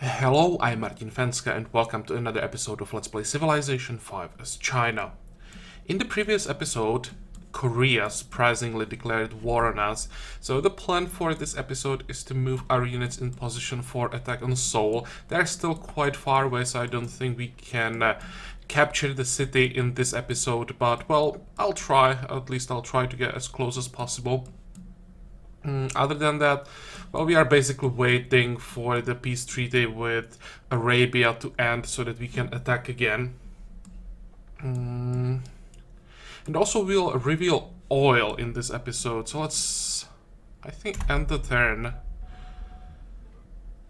Hello, I'm Martin Fencka and welcome to another episode of Let's Play Civilization V as China. In the previous episode, Korea surprisingly declared war on us, so the plan for this episode is to move our units in position for attack on Seoul. They're still quite far away, so I don't think we can capture the city in this episode, but well, I'll try. At least I'll try to get as close as possible. Other than that, well, we are basically waiting for the peace treaty with Arabia to end so that we can attack again. And also we'll reveal oil in this episode, so let's, I think, end the turn.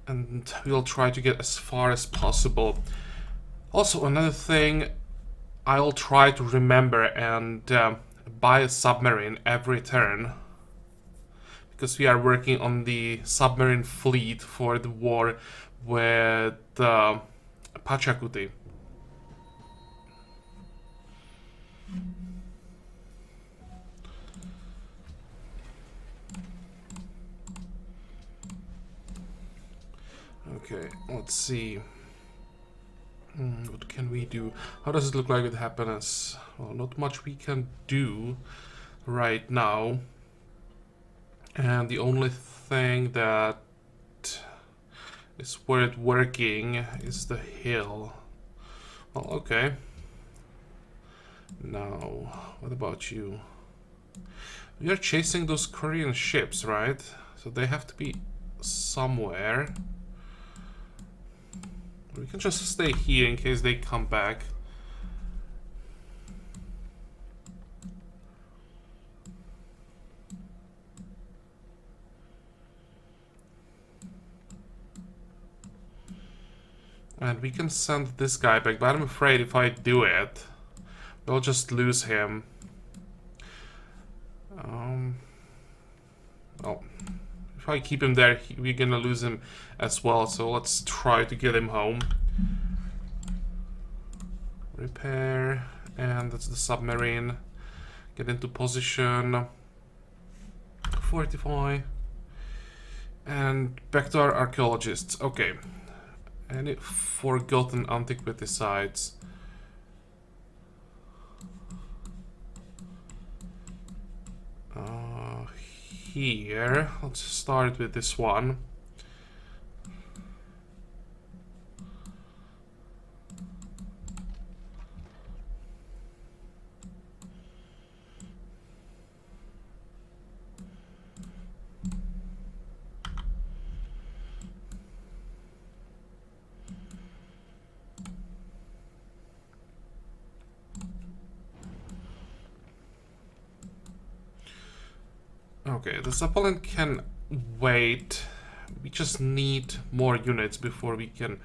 And we'll try to get as far as possible. Also, another thing, I'll try to remember and buy a submarine every turn, because we are working on the submarine fleet for the war with Pachacuti. Okay, let's see. What can we do? How does it look like with happiness? Well, not much we can do right now. And the only thing that is worth working is the hill. Well, okay. Now, what about you? We are chasing those Korean ships, right? So they have to be somewhere. We can just stay here in case they come back. And we can send this guy back, but I'm afraid if I do it, we'll just lose him. Well, if I keep him there, we're gonna lose him as well, so let's try to get him home. Repair, and that's the submarine. Get into position. Fortify. And back to our archaeologists. Okay. Any forgotten antiquity sites? Here, let's start with this one. Okay, the Zeppelin can wait. We just need more units before we can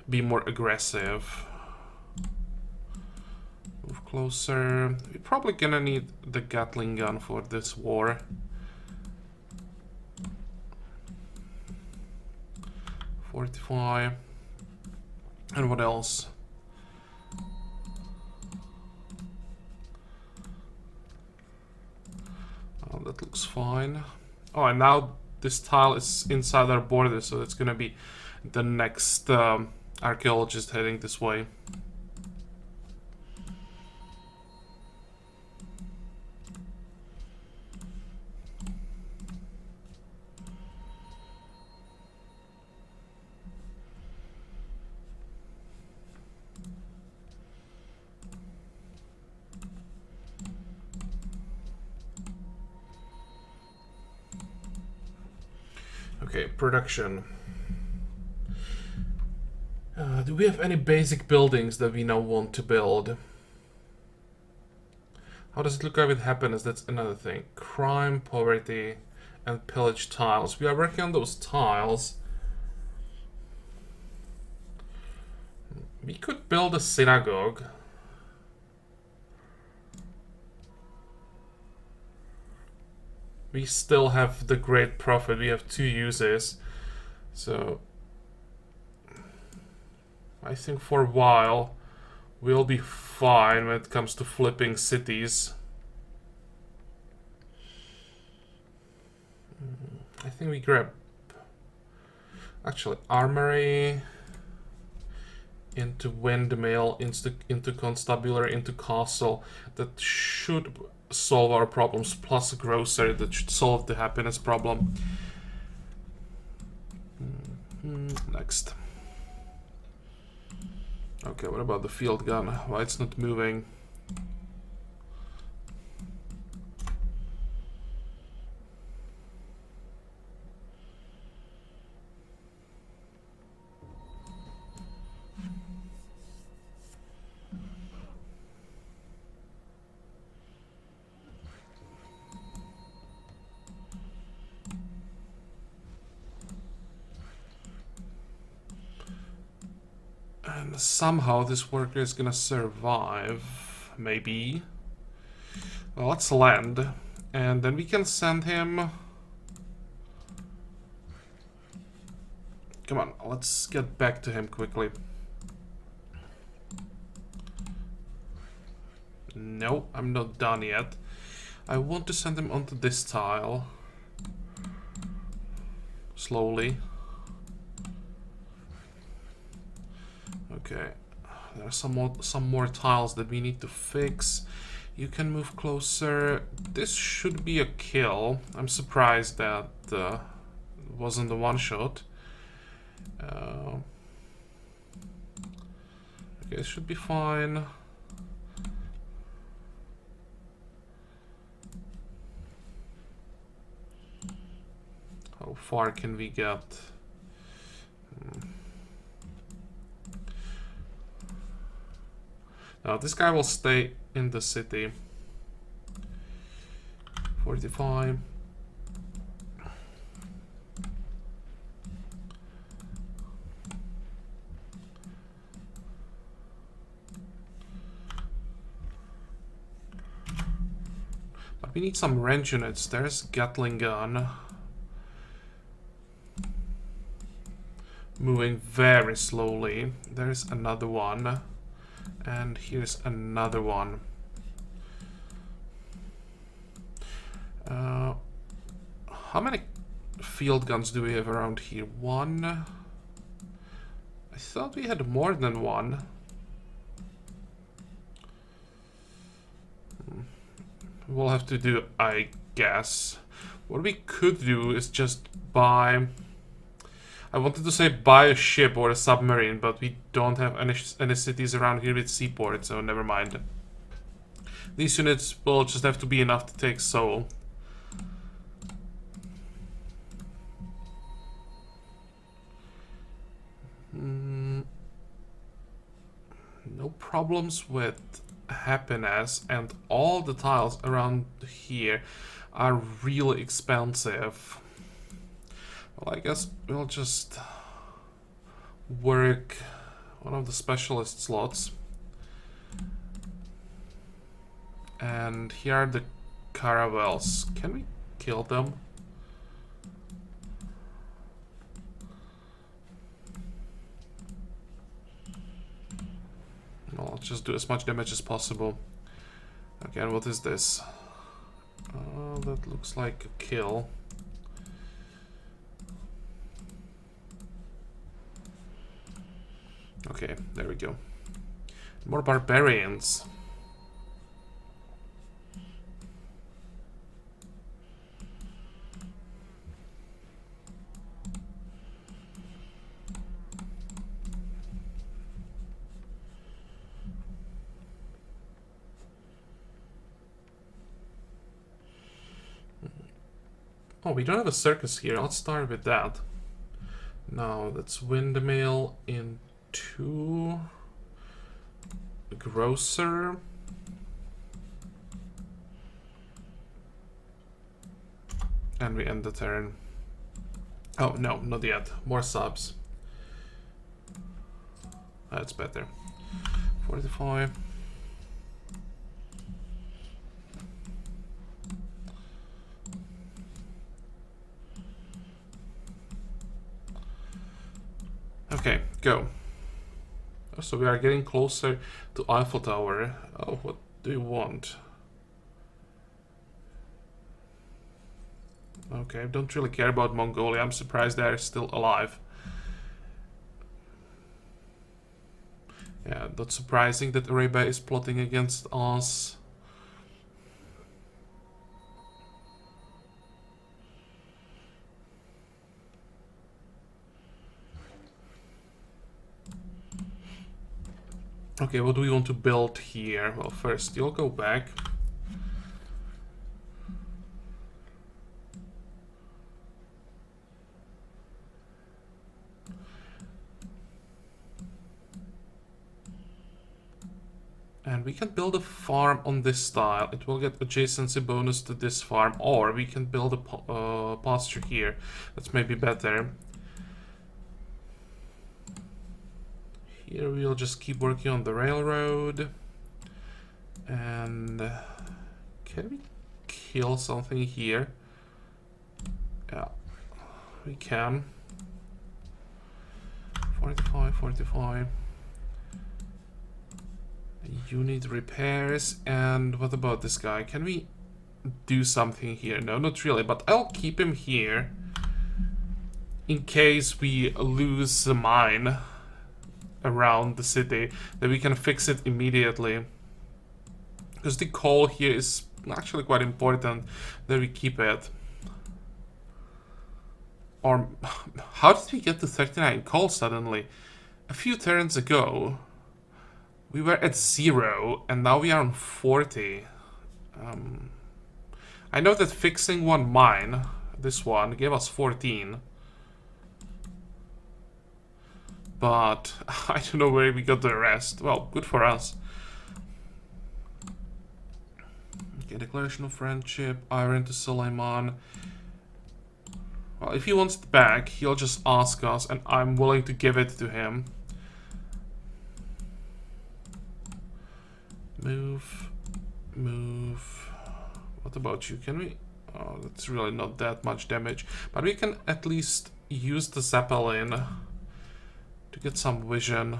be more aggressive. Move closer. We're probably gonna need the Gatling gun for this war. Fortify. And what else? That looks fine. Oh, and now this tile is inside our border, so that's gonna be the next archaeologist heading this way. Okay, production. Do we have any basic buildings that we now want to build? How does it look like with happiness? That's another thing. Crime, poverty, and pillage tiles. We are working on those tiles. We could build a synagogue. We still have the great prophet. We have 2 uses. So I think for a while we'll be fine when it comes to flipping cities. I think we grab... Actually, armory... into windmill, into constabulary, into castle. That should solve our problems, plus a grocery that should solve the happiness problem. Next. Okay, what about the field gun? Why it's not moving? And somehow this worker is gonna survive, maybe. Well, let's land, and then we can send him... Come on, let's get back to him quickly. No, I'm not done yet. I want to send him onto this tile. Slowly. Okay, there are some more tiles that we need to fix. You can move closer. This should be a kill. I'm surprised that it wasn't a one-shot. Okay, it should be fine. How far can we get? Now this guy will stay in the city. 45. But we need some range units. There's Gatling gun. Moving very slowly. There's another one. And here's another one. How many field guns do we have around here? One. I thought we had more than one. We'll have to do, I guess. What we could do is just buy... I wanted to say buy a ship or a submarine, but we don't have any cities around here with seaports, so never mind. These units will just have to be enough to take Seoul. No problems with happiness, and all the tiles around here are really expensive. Well, I guess we'll just work one of the specialist slots. And here are the caravels. Can we kill them? Well, I'll just do as much damage as possible. Okay, and what is this? That looks like a kill. Okay, there we go. More barbarians. Oh, we don't have a circus here. Let's start with that. Now, that's windmill into a grocer. And we end the turn. Oh, no, not yet. More subs. That's better. 45. Okay, go. Oh, so we are getting closer to Eiffel Tower. Oh, what do you want? Okay, I don't really care about Mongolia. I'm surprised they're still alive. Yeah, not surprising that Arabia is plotting against us. Okay, what do we want to build here? Well, first you'll go back. And we can build a farm on this style. It will get adjacency bonus to this farm, or we can build a pasture here. That's maybe better. Here we'll just keep working on the railroad. And can we kill something here? Yeah, we can. 45, 45. You need repairs. And what about this guy? Can we do something here? No, not really, but I'll keep him here in case we lose the mine around the city, that we can fix it immediately. Because the coal here is actually quite important that we keep it. Or how did we get to 39 coal suddenly? A few turns ago we were at 0 and now we are on 40. I know that fixing one mine, this one, gave us 14. But I don't know where we got the rest. Well, good for us. Okay, declaration of friendship, iron to Suleiman. Well, if he wants it back, he'll just ask us, and I'm willing to give it to him. Move, move. What about you? Can we? Oh, that's really not that much damage, but we can at least use the Zeppelin to get some vision.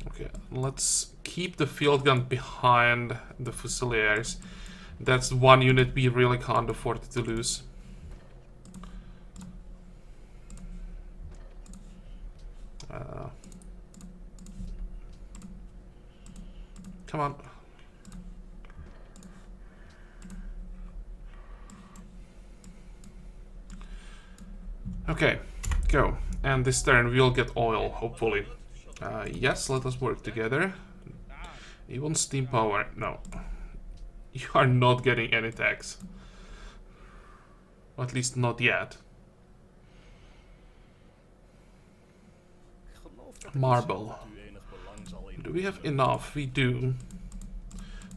Okay, let's keep the field gun behind the Fusiliers. That's one unit we really can't afford to lose. Come on. Okay, go. And this turn we'll get oil, hopefully. Yes, let us work together. You want steam power? No. You are not getting any tax. Or at least not yet. Marble. Do we have enough? We do.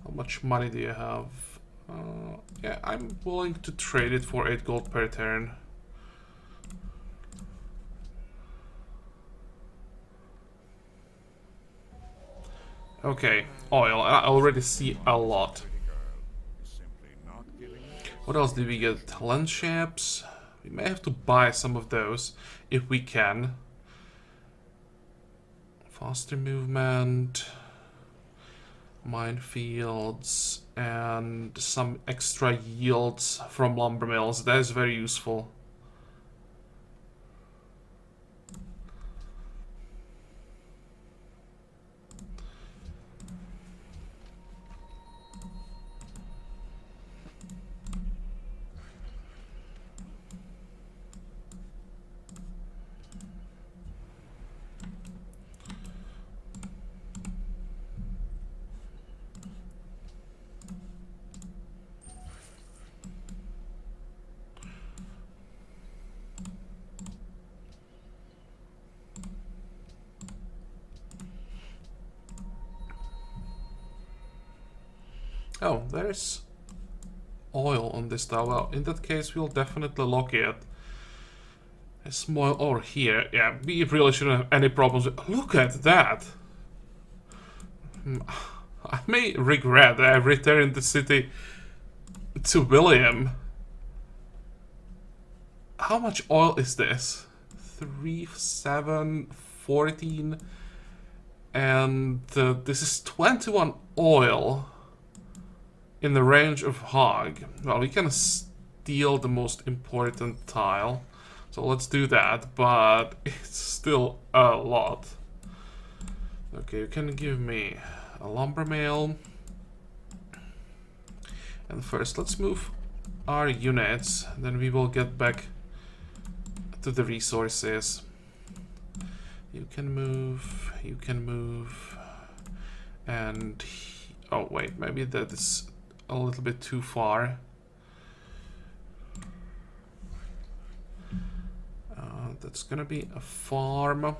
How much money do you have? Yeah, I'm willing to trade it for 8 gold per turn. Okay, oil. I already see a lot. What else did we get? Land ships. We may have to buy some of those if we can. Faster movement, minefields, and some extra yields from lumber mills. That is very useful. Oh, there's oil on this tile. Well, in that case, we'll definitely lock it. A small ore here. Yeah, we really shouldn't have any problems with... Look at that! I may regret that I've returned the city to William. How much oil is this? 3, 7, 14, and this is 21 oil in the range of hog. Well, we can steal the most important tile, so let's do that, but it's still a lot. Okay, you can give me a lumber mill. And first, let's move our units, then we will get back to the resources. You can move, and oh wait, maybe that is a little bit too far. That's gonna be a farm.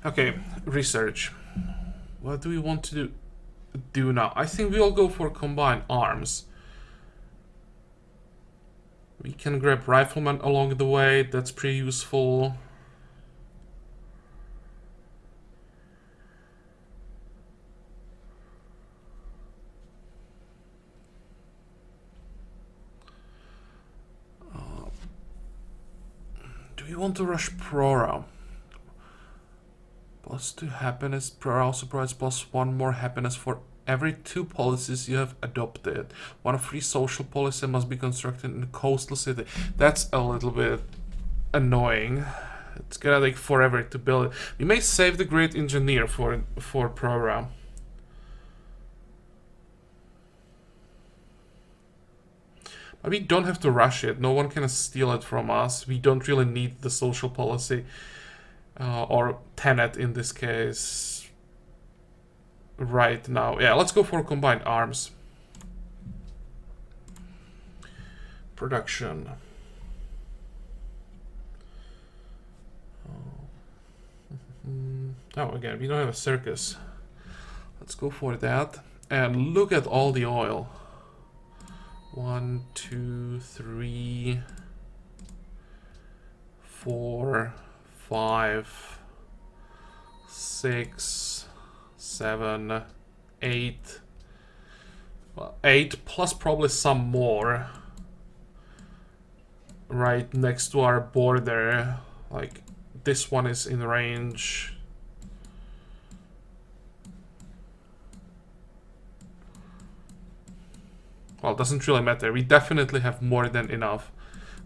Okay, research. What do we want to do now? I think we'll go for combined arms. We can grab riflemen along the way, that's pretty useful. Do we want to rush Prora? +2 happiness. Prora also provides +1 more happiness for every 2 policies you have adopted. One free social policy must be constructed in a coastal city. That's a little bit annoying. It's gonna take forever to build it. We may save the great engineer for Prora. But we don't have to rush it. No one can steal it from us. We don't really need the social policy. Or tenet in this case right now. Yeah, let's go for combined arms. Production. Oh, again, we don't have a circus. Let's go for that. And look at all the oil. 1, 2, 3, 4, 5, 6, 7, 8. Well, 8 plus probably some more right next to our border. Like this one is in range. Well, it doesn't really matter. We definitely have more than enough.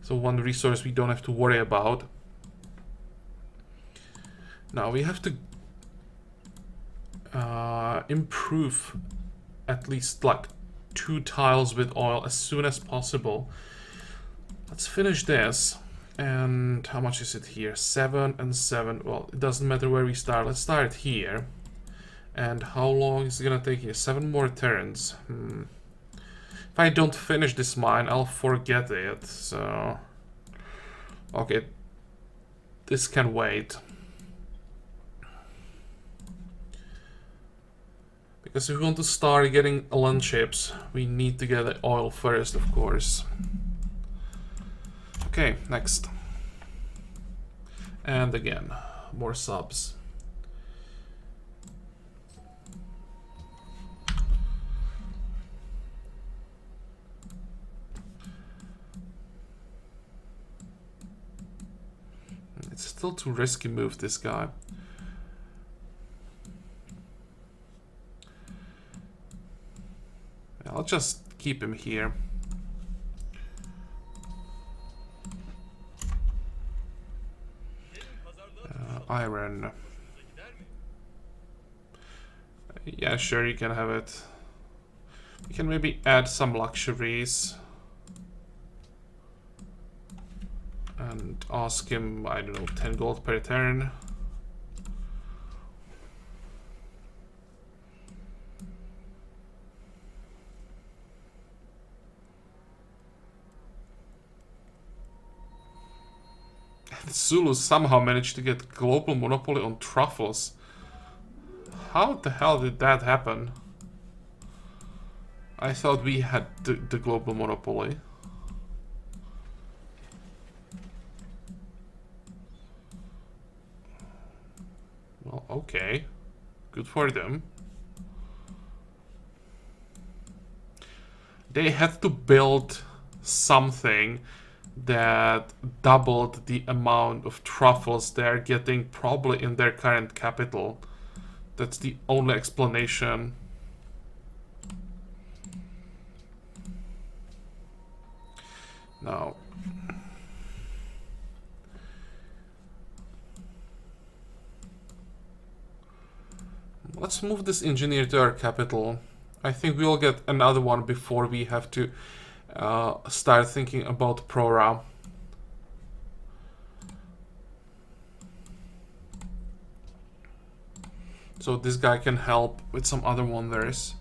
So one resource we don't have to worry about. Now we have to improve at least like 2 tiles with oil as soon as possible. Let's finish this. And how much is it here? 7 and 7. Well, it doesn't matter where we start. Let's start here. And how long is it gonna take here? 7 more turns. If I don't finish this mine, I'll forget it. So okay, this can wait. Because if we want to start getting land ships, we need to get the oil first, of course. Okay, next. And again, more subs. It's still too risky move, this guy. I'll just keep him here. Iron. Yeah, sure, you can have it. We can maybe add some luxuries. And ask him, I don't know, 10 gold per turn. Zulu somehow managed to get global monopoly on truffles. How the hell did that happen? I thought we had the global monopoly. Well, okay. Good for them. They had to build something that doubled the amount of truffles they're getting probably in their current capital. That's the only explanation. Now, let's move this engineer to our capital. I think we'll get another one before we have to start thinking about Prora. So this guy can help with some other wonders.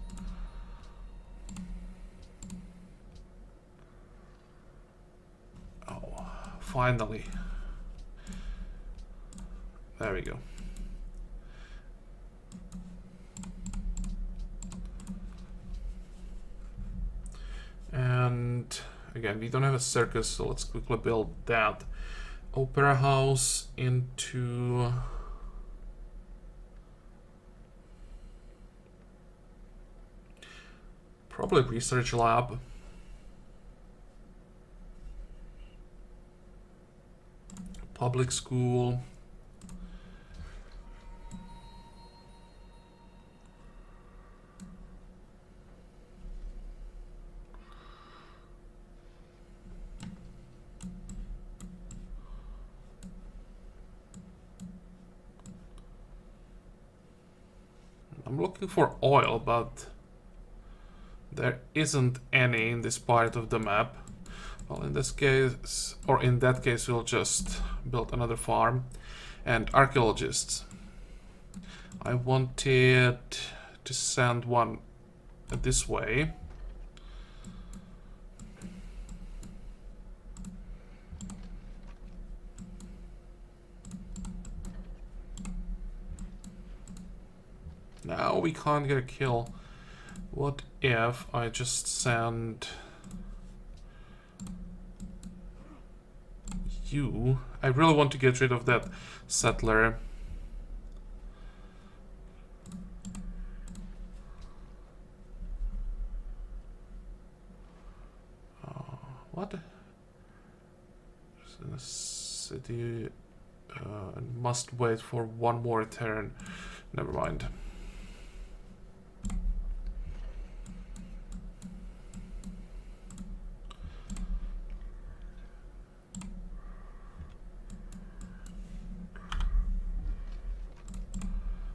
Oh, finally. There we go. And again, we don't have a circus, so let's quickly build that opera house into probably research lab. Public school. I'm looking for oil, but there isn't any in this part of the map. Well, in this case, or in that case, we'll just build another farm. And archaeologists. I wanted to send one this way. Now we can't get a kill. What if I just send you? I really want to get rid of that settler. What? The city must wait for one more turn. Never mind.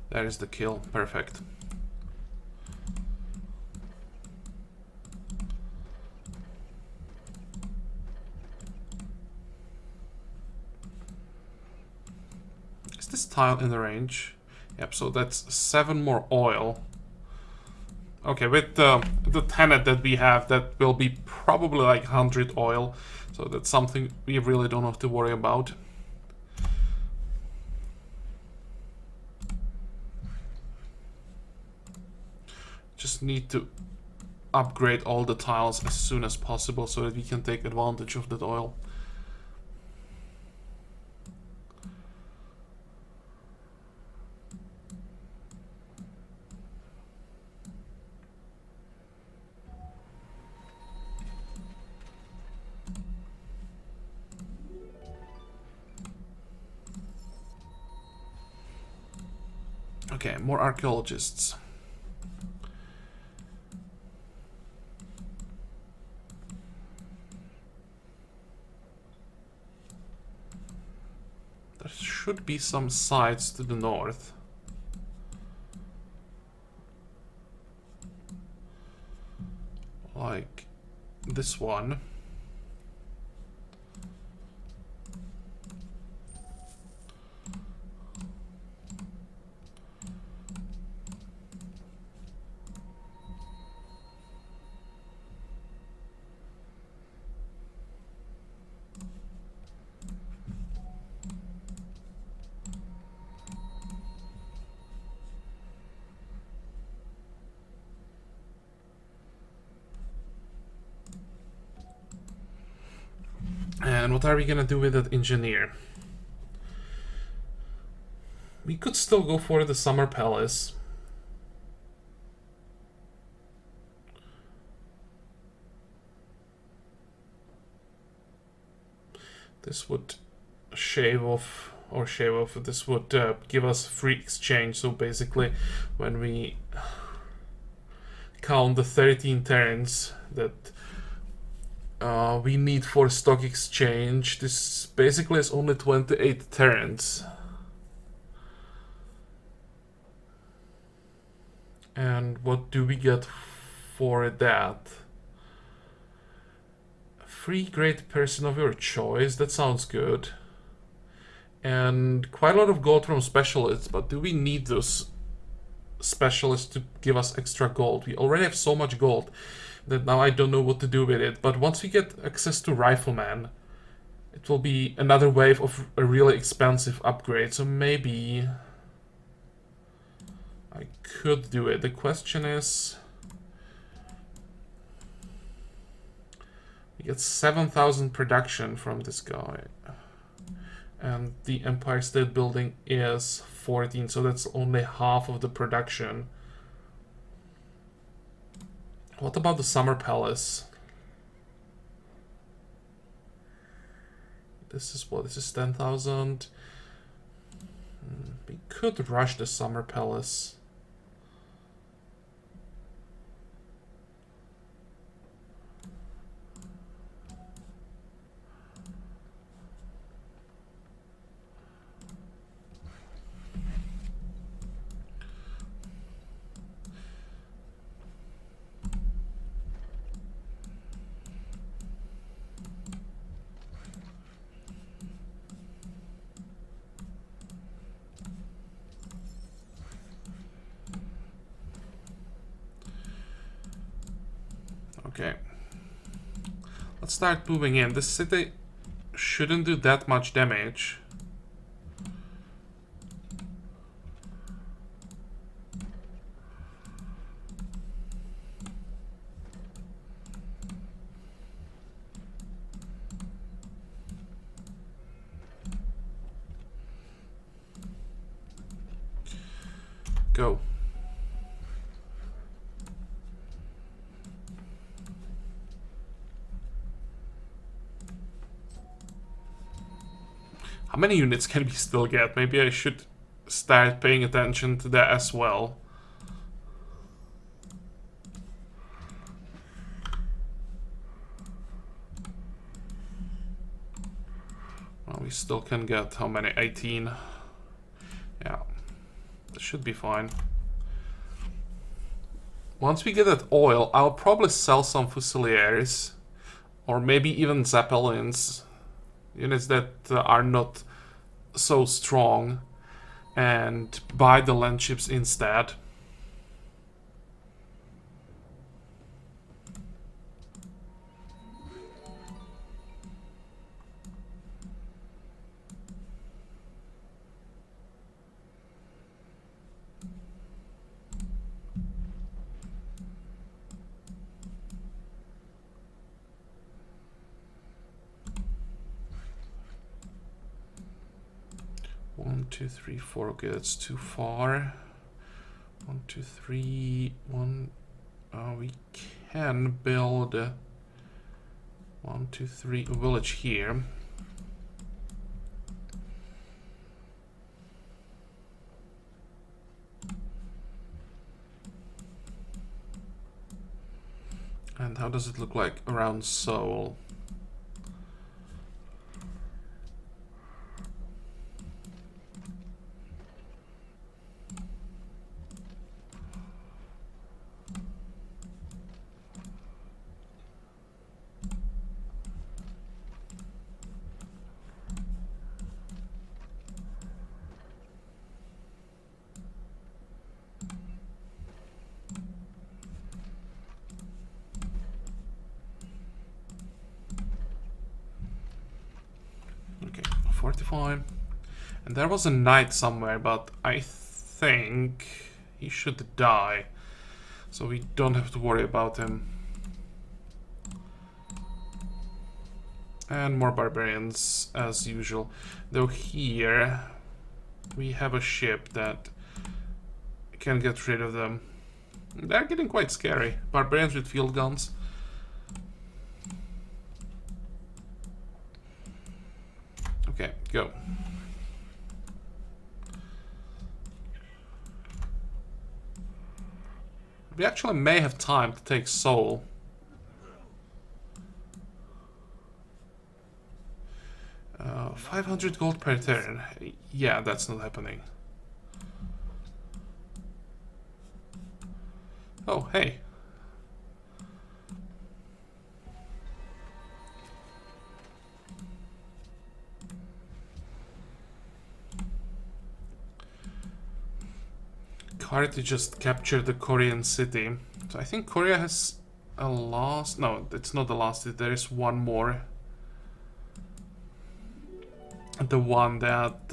There is the kill. Perfect. Is this tile in the range? Yep, so that's 7 more oil. Okay, with the tenet that we have, that will be probably like 100 oil. So that's something we really don't have to worry about. Just need to upgrade all the tiles as soon as possible so that we can take advantage of that oil. Okay, more archaeologists. There should be some sites to the north. Like this one. And what are we gonna do with that engineer? We could still go for the Summer Palace. This would shave off, this would give us free exchange. So basically, when we count the 13 turns that we need for stock exchange, this basically is only 28 turns. And what do we get for that? Free great person of your choice, that sounds good. And quite a lot of gold from specialists, but do we need those specialists to give us extra gold? We already have so much gold that now I don't know what to do with it. But once we get access to Rifleman, it will be another wave of a really expensive upgrade. So maybe I could do it. The question is, we get 7,000 production from this guy. And the Empire State Building is 14, so that's only half of the production. What about the Summer Palace? This is what? This is 10,000. We could rush the Summer Palace. Okay. Let's start moving in. This city shouldn't do that much damage. Go. How many units can we still get? Maybe I should start paying attention to that as well. Well, we still can get how many? 18. Yeah, that should be fine. Once we get that oil, I'll probably sell some Fusiliers, or maybe even Zeppelins. Units that are not so strong, and buy the land ships instead. One, two, three, four. Okay, that's too far. 1, 2, 3. We can build 1, 2, 3 a village here. And how does it look like around Seoul? And there was a knight somewhere, but I think he should die, so we don't have to worry about him. And more barbarians as usual. Though here we have a ship that can get rid of them. They're getting quite scary. Barbarians with field guns. Okay, go. We actually may have time to take Seoul. Uh, 500 gold per turn. Yeah, that's not happening. Oh, hey. Carthage just captured the Korean city. So I think Korea has a last... No, it's not the last. There is one more. The one that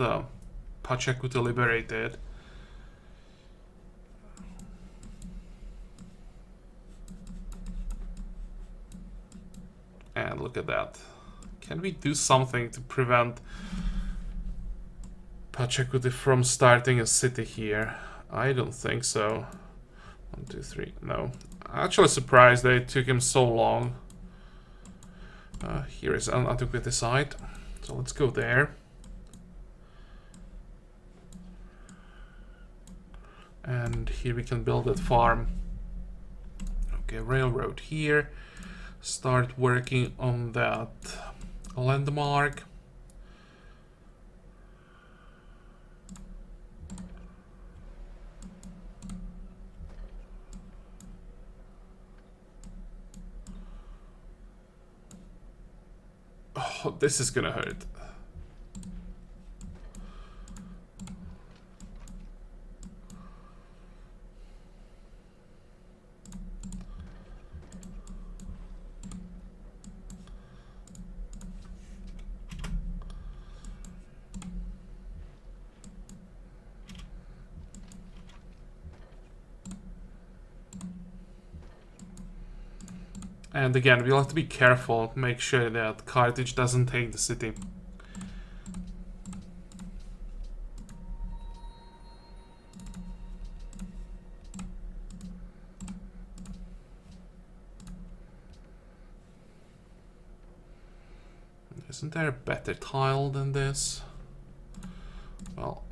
Pachakuti liberated. And look at that. Can we do something to prevent Pachakuti from starting a city here? I don't think so. 1, 2, 3. No. I'm actually surprised they took him so long. Here is an Antiquity site. So let's go there. And here we can build that farm. Okay, railroad here. Start working on that landmark. Oh, this is gonna hurt. And again, we'll have to be careful, make sure that Carthage doesn't take the city. Isn't there a better tile than this? Well,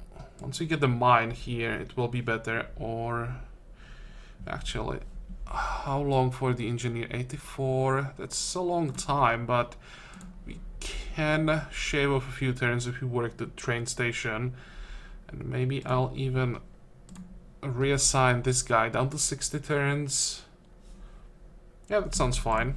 once we get the mine here, it will be better. Or actually, how long for the engineer? 84. That's a long time, but we can shave off a few turns if we work the train station. And maybe I'll even reassign this guy down to 60 turns. Yeah, that sounds fine.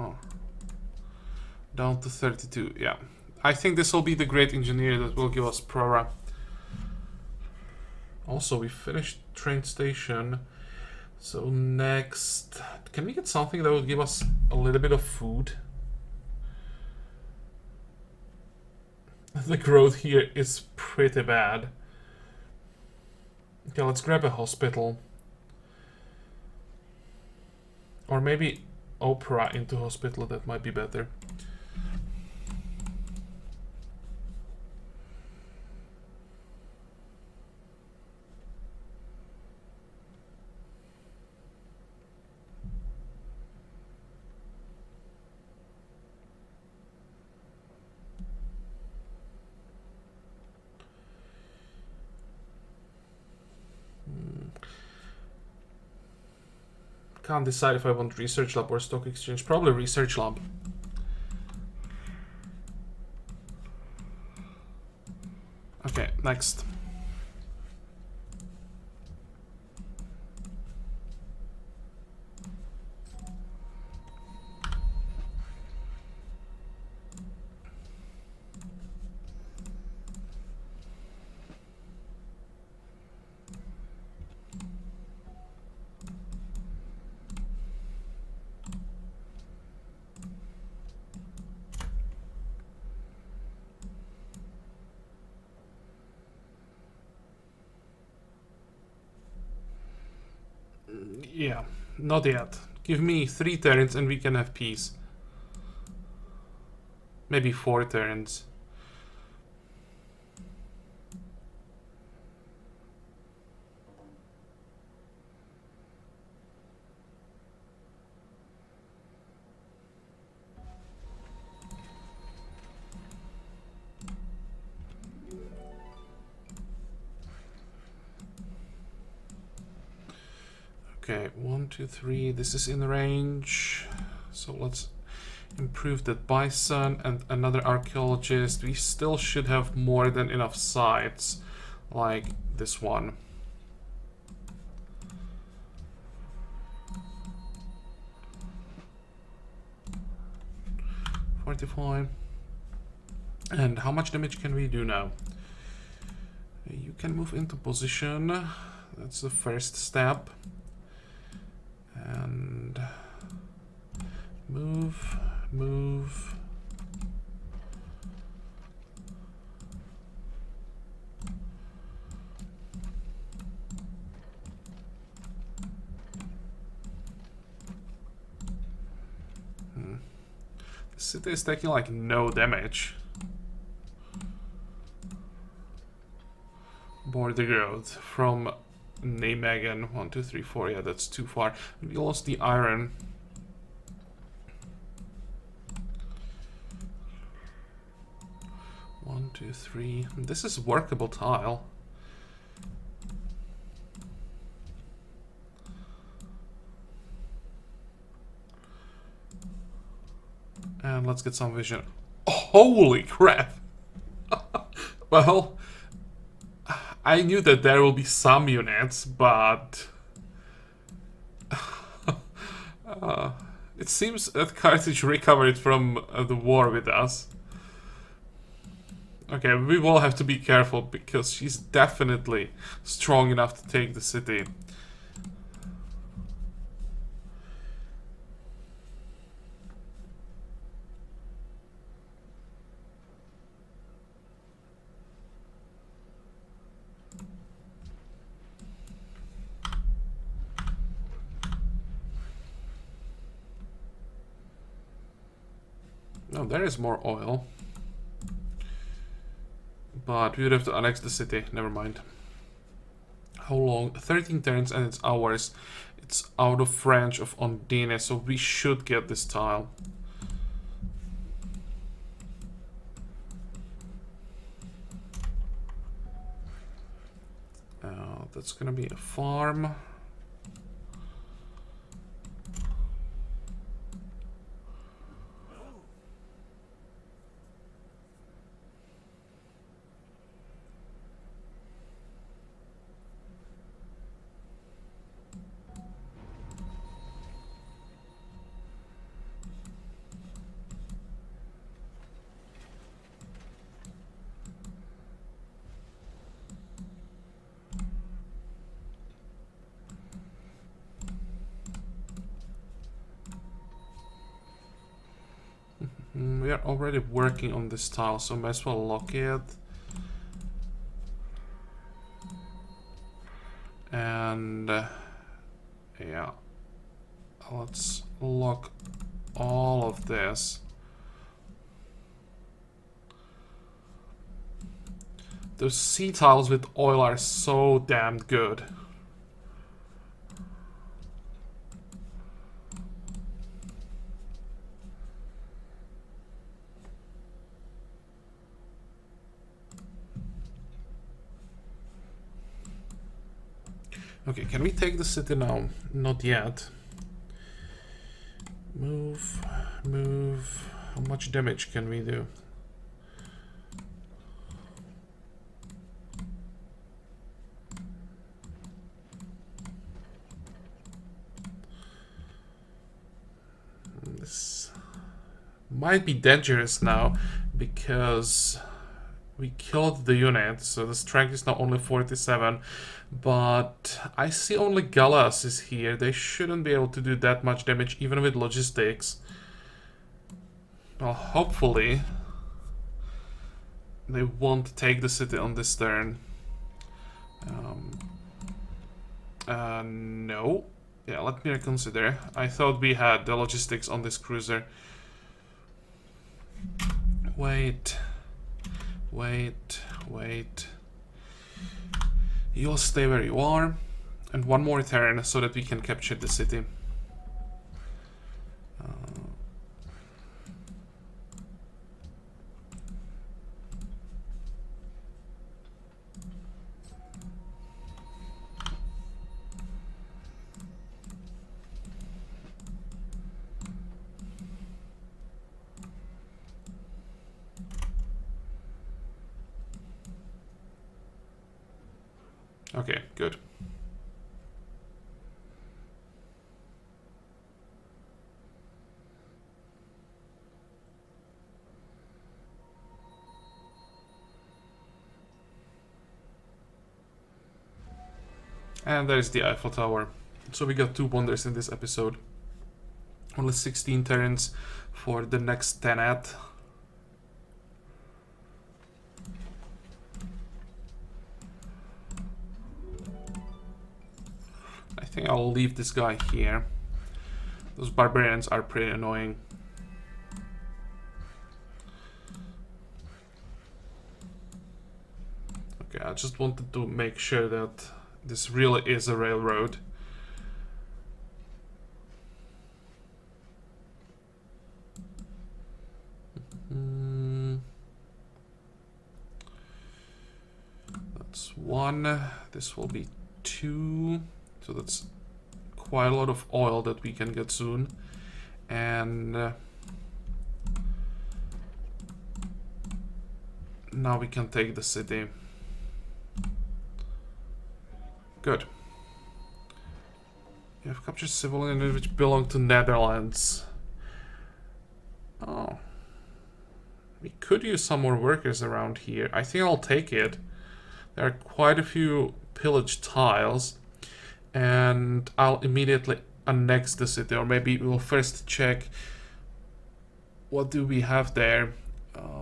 Huh. Down to 32, yeah. I think this will be the great engineer that will give us Prora. Also, we finished train station. So next, can we get something that will give us a little bit of food? The growth here is pretty bad. Okay, let's grab a hospital. Or maybe opera into hospital, that might be better. Can't decide if I want research lab or stock exchange. Probably research lab. Okay, next. Yeah, not yet. Give me 3 turns and we can have peace. Maybe 4 turns. Okay, 1, 2, 3. This is in range. So let's improve that bison and another archaeologist. We still should have more than enough sites, like this one. Fortify. And how much damage can we do now? You can move into position. That's the first step. And move. The city is taking like no damage. Border growth from Nijmegen. 1, 2, 3, 4. Yeah, that's too far. We lost the iron. One, two, three. This is workable tile. And let's get some vision. Holy crap! Well, I knew that there will be some units, but it seems that Carthage recovered from the war with us. Okay, we will have to be careful because she's definitely strong enough to take the city. No, there is more oil. But we would have to annex the city. Never mind. How long? 13 turns and it's ours. It's out of range of Ondine, so we should get this tile. That's gonna be a farm. We are already working on this tile, so might as well lock it. And yeah, let's lock all of this. Those sea tiles with oil are so damn good. Okay, can we take the city now? Not yet. Move. How much damage can we do? This might be dangerous now because we killed the unit, so the strength is now only 47. But I see only Gallas is here. They shouldn't be able to do that much damage, even with logistics. Well, hopefully they won't take the city on this turn. No. Yeah, let me reconsider. I thought we had the logistics on this cruiser. Wait. You'll stay where you are. And one more turn so that we can capture the city. Okay, good. And there's the Eiffel Tower. So we got 2 wonders in this episode. Only 16 turns for the next 10 at. I think I'll leave this guy here. Those barbarians are pretty annoying. Okay, I just wanted to make sure that this really is a railroad. That's 1. This will be 2. So that's quite a lot of oil that we can get soon. And now we can take the city. Good. You have captured civilians which belong to Netherlands. Oh. We could use some more workers around here. I think I'll take it. There are quite a few pillage tiles. And I'll immediately annex the city. Or maybe we'll first check what do we have there.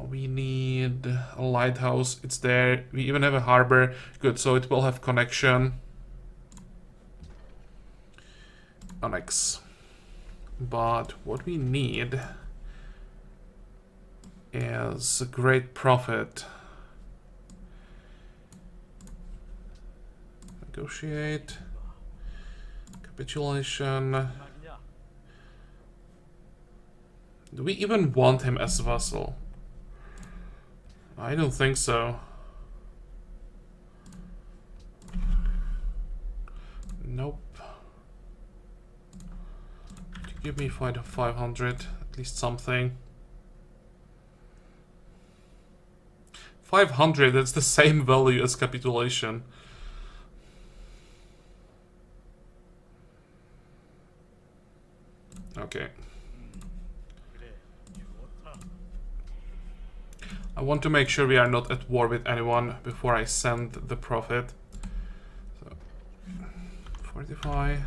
We need a lighthouse. It's there. We even have a harbor. Good, so it will have connection. Annex. But what we need is a great profit. Negotiate. Capitulation. Do we even want him as a vassal? I don't think so. Nope. Give me 500, at least something. 500, that's the same value as capitulation. Okay. I want to make sure we are not at war with anyone before I send the profit. So, fortify.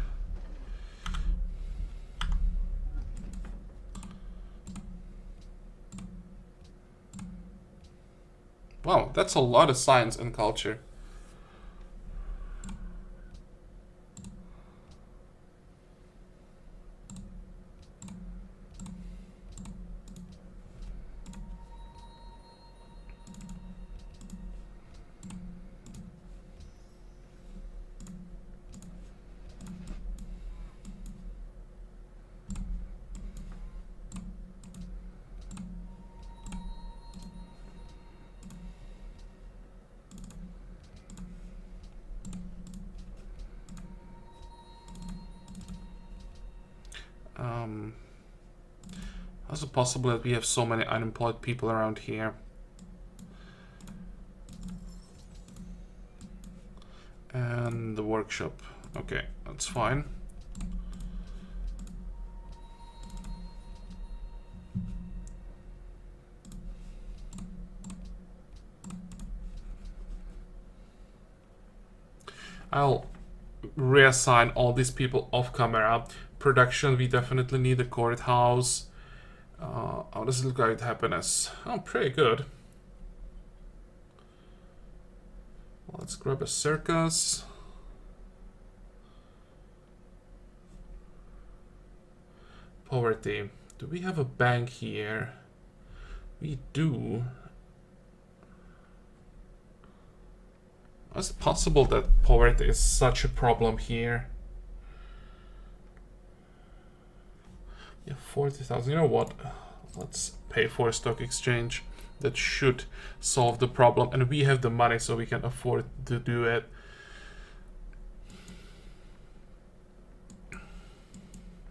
Wow, that's a lot of science and culture. How's it possible that we have so many unemployed people around here? And the workshop. Okay, that's fine. I'll reassign all these people off camera. Production, we definitely need a courthouse. How does it look like with happiness? Oh, pretty good. Let's grab a circus. poverty. Do we have a bank here? We do. Is it possible that poverty is such a problem here? Yeah, 40,000. You know what? Let's pay for a stock exchange. That should solve the problem. And we have the money, so we can afford to do it.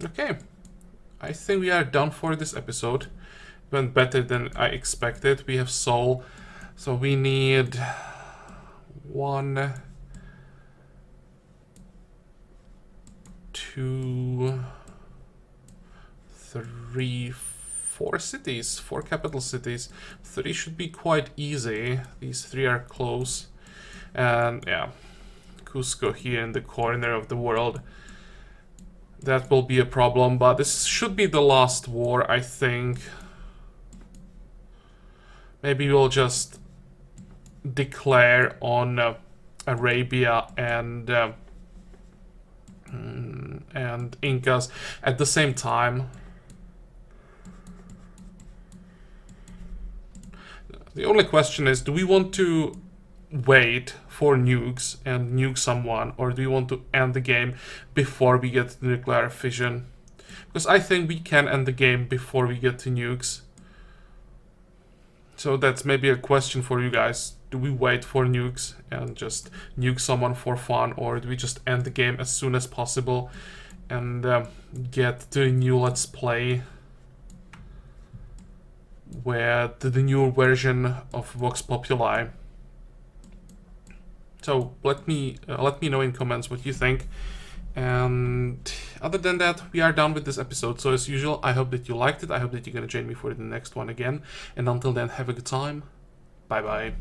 Okay. I think we are done for this episode. Went better than I expected. We have Seoul. So we need 1, 2, 3, 4 cities, 4 capital cities. 3 should be quite easy. These 3 are close. And yeah, Cusco here in the corner of the world. That will be a problem, but this should be the last war, I think. Maybe we'll just declare on Arabia and Incas at the same time. The only question is, do we want to wait for nukes and nuke someone, or do we want to end the game before we get to nuclear fission? Because I think we can end the game before we get to nukes. So that's maybe a question for you guys. Do we wait for nukes and just nuke someone for fun, or do we just end the game as soon as possible and get to a new Let's Play with the new version of Vox Populi? So let me know in comments what you think. And other than that, we are done with this episode. So as usual, I hope that you liked it. I hope that you're gonna join me for the next one again. And until then, have a good time. Bye bye.